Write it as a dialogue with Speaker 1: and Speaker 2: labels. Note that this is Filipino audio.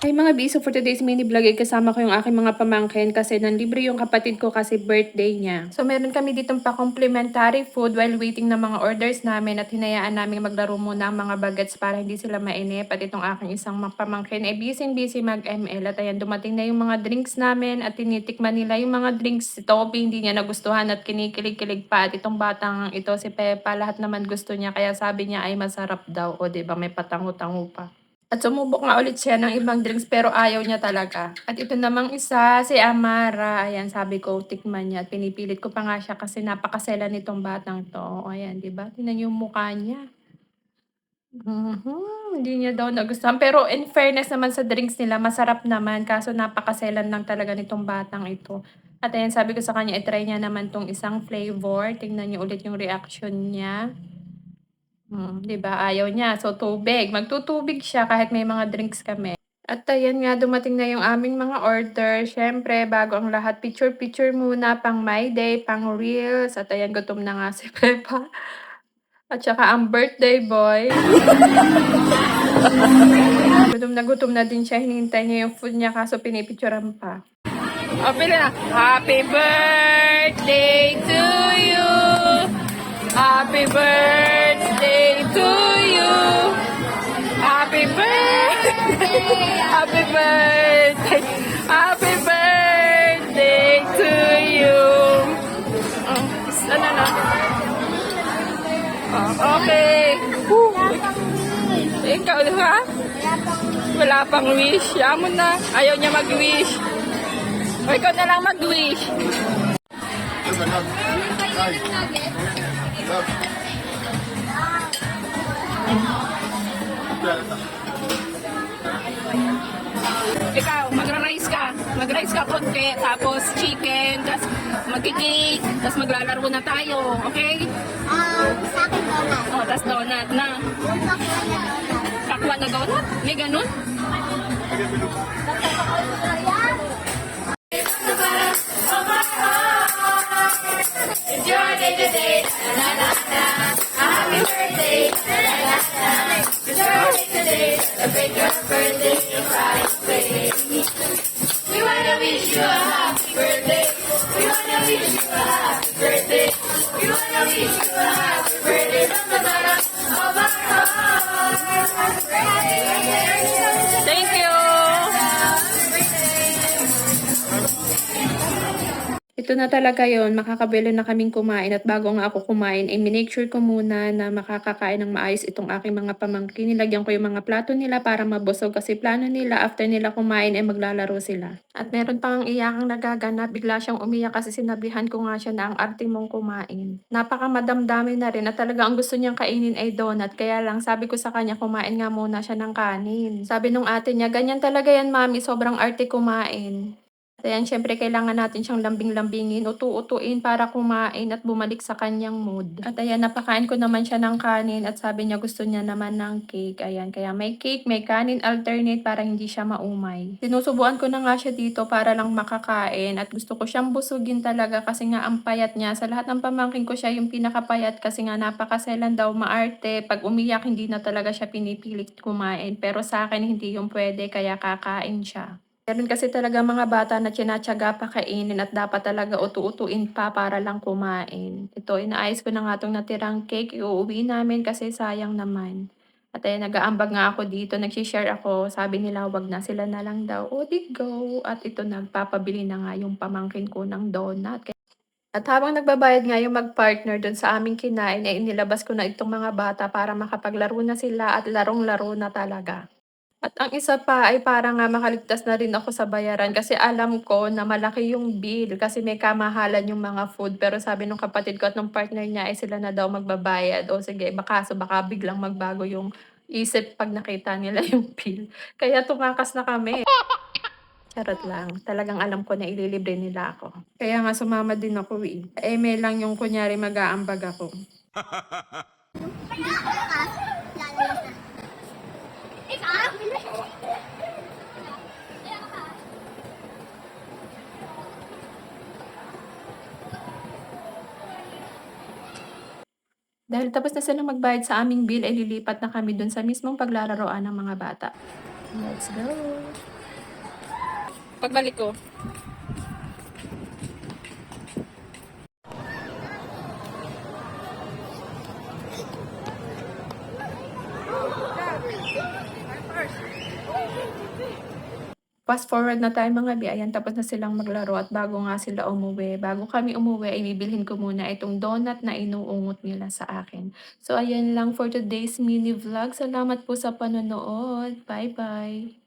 Speaker 1: Ay mga biso, for today's mini vlog ay kasama ko yung aking mga pamangkin kasi nanlibre yung kapatid ko kasi birthday niya. So meron kami ditong pa-complimentary food while waiting ng mga orders namin at hinayaan namin maglaro muna ang mga bagets para hindi sila mainip. At itong aking isang pamangkin ay busy mag-ML at ayan dumating na yung mga drinks namin at tinitikman nila yung mga drinks. Si Toby hindi niya nagustuhan at kinikilig-kilig pa at itong batang ito si Peppa lahat naman gusto niya kaya sabi niya ay masarap daw. O diba may patango-tango pa. At sumubok nga ulit siya ng ibang drinks pero ayaw niya talaga. At ito namang isa, si Amara. Ayan, sabi ko, tikman niya. At pinipilit ko pa nga siya kasi napakasela nitong batang to. O, ayan, di ba? Tingnan niyo yung mukha niya. Hindi niya daw nagustuhan. Pero in fairness naman sa drinks nila, masarap naman. Kaso napakaselan lang talaga nitong batang ito. At ayan, sabi ko sa kanya, itry niya naman tong isang flavor. Tingnan niyo ulit yung reaction niya. 'Di ba ayaw niya, so tubig. Magtutubig siya kahit may mga drinks kami. At ayan nga, dumating na yung aming mga order. Siyempre, bago ang lahat, picture-picture muna, pang my day, pang reels. At ayan, gutom na nga si Peppa. At saka ang birthday boy. Gutom na din siya. Hinihintay niya yung food niya kaso pinipicturean pa. O, pila na. Happy birthday to you. Happy birthday to you. Happy birthday. Happy birthday. Happy birthday to you. Oh, ano na? Oh, okay. Ikaw ha? Wala pang wish. Yaman na. Ayaw niya mag-wish. O ikaw na lang mag-wish. Ikaw, magra-rice ka. Mag-rice ka konti, tapos chicken, tapos magkikake, tapos maglalaro na tayo, okay?
Speaker 2: Sa akin donut.
Speaker 1: O, tapos donut na.
Speaker 2: Yung pakwan na donut.
Speaker 1: Pakwan na donut? May ganun?
Speaker 2: It's your day today. Na na na. Happy birthday. Na na na. It's your day today. Celebrate your birthday right away. We wanna wish you a happy birthday. We wanna wish you a happy birthday. We wanna wish you a happy birthday from the bottom of our hearts. Happy birthday.
Speaker 1: Thank you! Ito na talaga yon, makakabili na kaming kumain at bago nga ako kumain ay minake sure ko muna na makakakain ng maayos itong aking mga pamangkin. Nilagyan ko yung mga plato nila para mabusog kasi plano nila after nila kumain ay maglalaro sila. At meron pang iyakang nagaganap, bigla siyang umiyak kasi sinabihan ko nga siya na ang arte mong kumain. Napakamadamdami na rin at talaga ang gusto niyang kainin ay donut kaya lang sabi ko sa kanya kumain nga muna siya ng kanin. Sabi nung ate niya, ganyan talaga yan mami, sobrang arte kumain. Ayan, siyempre kailangan natin siyang lambing-lambingin, utu-utuin para kumain at bumalik sa kanyang mood. At ayan, napakain ko naman siya ng kanin at sabi niya gusto niya naman ng cake. Ayan, kaya may cake, may kanin alternate para hindi siya maumay. Sinusubuan ko na nga siya dito para lang makakain at gusto ko siyang busugin talaga kasi nga ang payat niya. Sa lahat ng pamangkin ko siya yung pinakapayat kasi nga napakaselan daw maarte. Pag umiyak, hindi na talaga siya pinipilit kumain. Pero sa akin, hindi yung pwede kaya kakain siya. Meron kasi talaga mga bata na tinatiyaga pa kainin at dapat talaga utu-utuin pa para lang kumain. Ito, inaayos ko na nga 'tong natirang cake, iuuwi namin kasi sayang naman. At ayan, nag-aambag nga ako dito, nagshi-share ako, sabi nila wag na, sila na lang daw. O di go! At ito, nagpapabili na nga yung pamangkin ko ng donut. At habang nagbabayad nga yung mag-partner dun sa aming kinain, ay inilabas ko na itong mga bata para makapaglaro na sila at larong-laro na talaga. At ang isa pa ay para nga makaligtas na rin ako sa bayaran kasi alam ko na malaki yung bill kasi may kamahalan yung mga food. Pero sabi nung kapatid ko at nung partner niya ay sila na daw magbabayad. O sige, baka biglang magbago yung isip pag nakita nila yung bill. Kaya tumakas na kami. Charot lang. Talagang alam ko na ililibre nila ako. Kaya nga sumama din ako eh. Eme lang yung kunyari mag-aambag ako. Dahil tapos na silang magbayad sa aming bill, ay lilipat na kami dun sa mismong paglalaroan ng mga bata. Let's go. Pagbalik ko. Fast forward na tayo mga bi, ayan tapos na silang maglaro at bago nga sila umuwi, bago kami umuwi ay bibilhin ko muna itong donut na inuungot nila sa akin. So ayan lang for today's mini vlog. Salamat po sa panonood. Bye-bye.